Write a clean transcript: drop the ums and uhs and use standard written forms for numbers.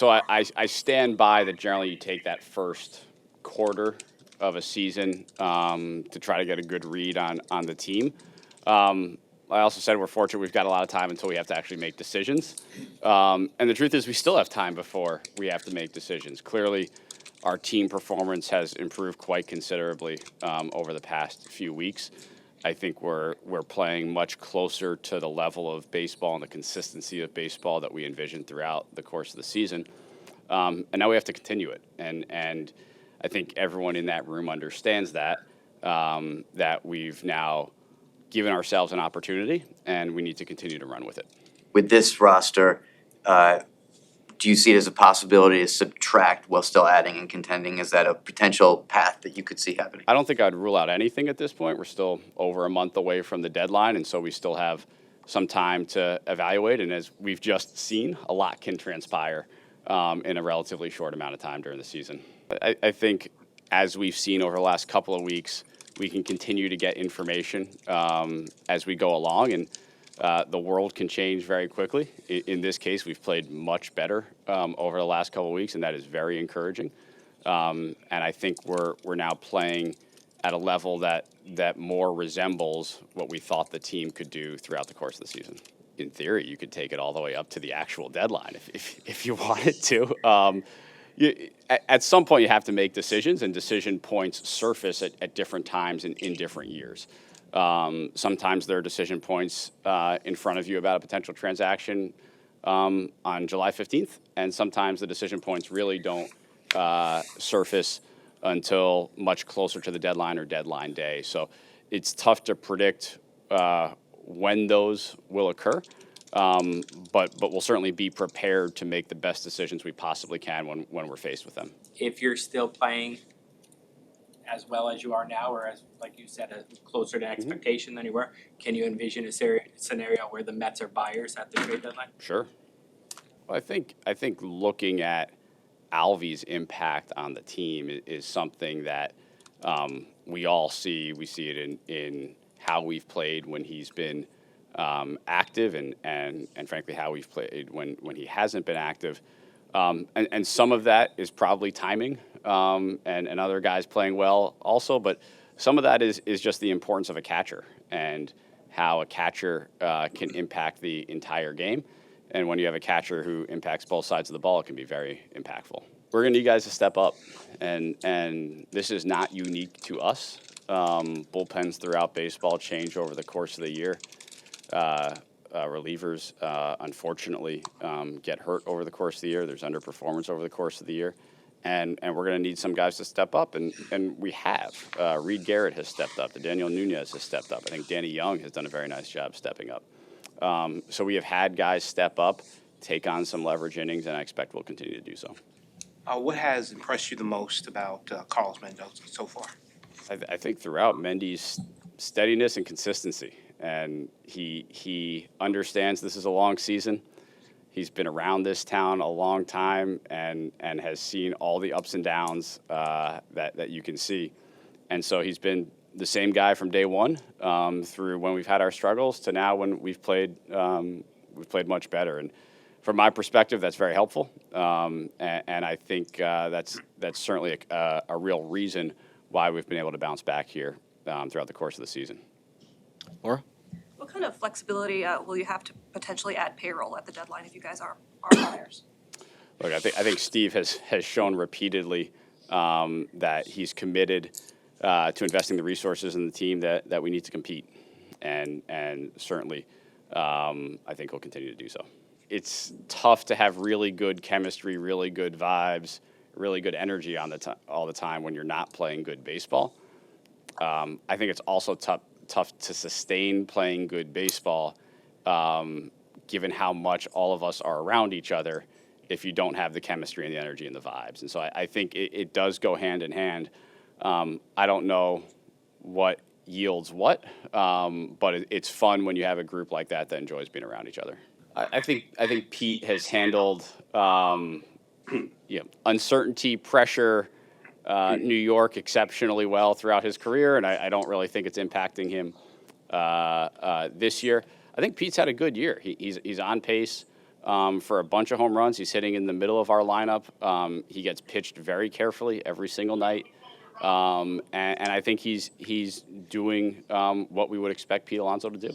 So I stand by that generally you take that first quarter of a season to try to get a good read on the team. I also said we're fortunate we've got a lot of time until we have to actually make decisions. And the truth is we still have time before we have to make decisions. Clearly, our team performance has improved quite considerably over the past few weeks. I think we're playing much closer to the level of baseball and the consistency of baseball that we envisioned throughout the course of the season. And now we have to continue it. And I think everyone in that room understands that, that we've now given ourselves an opportunity and we need to continue to run with it. With this roster, do you see it as a possibility to subtract while still adding and contending? Is that a potential path that you could see happening? I don't think I'd rule out anything at this point. We're still over a month away from the deadline, and so we still have some time to evaluate. And as we've just seen, a lot can transpire in a relatively short amount of time during the season. I think as we've seen over the last couple of weeks, we can continue to get information as we go along, and the world can change very quickly. In this case, we've played much better over the last couple of weeks, and that is very encouraging. And I think we're now playing at a level that more resembles what we thought the team could do throughout the course of the season. In theory, you could take it all the way up to the actual deadline if you wanted to. At some point, you have to make decisions, and decision points surface at different times in different years. Sometimes there are decision points in front of you about a potential transaction on July 15th, and sometimes the decision points really don't surface until much closer to the deadline or deadline day. So it's tough to predict when those will occur, but we'll certainly be prepared to make the best decisions we possibly can when we're faced with them. If you're still playing as well as you are now, or as, like you said, closer to expectation than you were, can you envision a scenario where the Mets are buyers at the trade deadline? Sure. Well, I think looking at Alvy's impact on the team is something that we all see. We see it in how we've played when he's been active, and frankly how we've played when he hasn't been active. And some of that is probably timing, and other guys playing well also, but some of that is just the importance of a catcher and how a catcher can impact the entire game. And when you have a catcher who impacts both sides of the ball, it can be very impactful. We're going to need guys to step up, and this is not unique to us. Bullpens throughout baseball change over the course of the year. Relievers, unfortunately, get hurt over the course of the year. There's underperformance over the course of the year. And we're going to need some guys to step up, and we have. Reed Garrett has stepped up. Daniel Nunez has stepped up. I think Danny Young has done a very nice job stepping up. So we have had guys step up, take on some leverage innings, and I expect we'll continue to do so. What has impressed you the most about Carlos Mendoza so far? I think throughout, Mendy's steadiness and consistency. And he understands this is a long season. He's been around this town a long time and has seen all the ups and downs that you can see. And so he's been the same guy from day one through when we've had our struggles to now when we've played much better. And from my perspective, that's very helpful. And I think that's certainly a real reason why we've been able to bounce back here throughout the course of the season. Laura? What kind of flexibility will you have to potentially add payroll at the deadline if you guys are buyers? Look, I think Steve has shown repeatedly that he's committed to investing the resources in the team that we need to compete, and certainly I think he'll continue to do so. It's tough to have really good chemistry, really good vibes, really good energy all the time when you're not playing good baseball. I think it's also tough to sustain playing good baseball, given how much all of us are around each other, if you don't have the chemistry and the energy and the vibes. And so I think it does go hand in hand. I don't know what yields what, but it's fun when you have a group like that enjoys being around each other. I think Pete has handled uncertainty, pressure, New York exceptionally well throughout his career, and I don't really think it's impacting him this year. I think Pete's had a good year. He's on pace for a bunch of home runs. He's hitting in the middle of our lineup. He gets pitched very carefully every single night. And I think he's doing what we would expect Pete Alonso to do.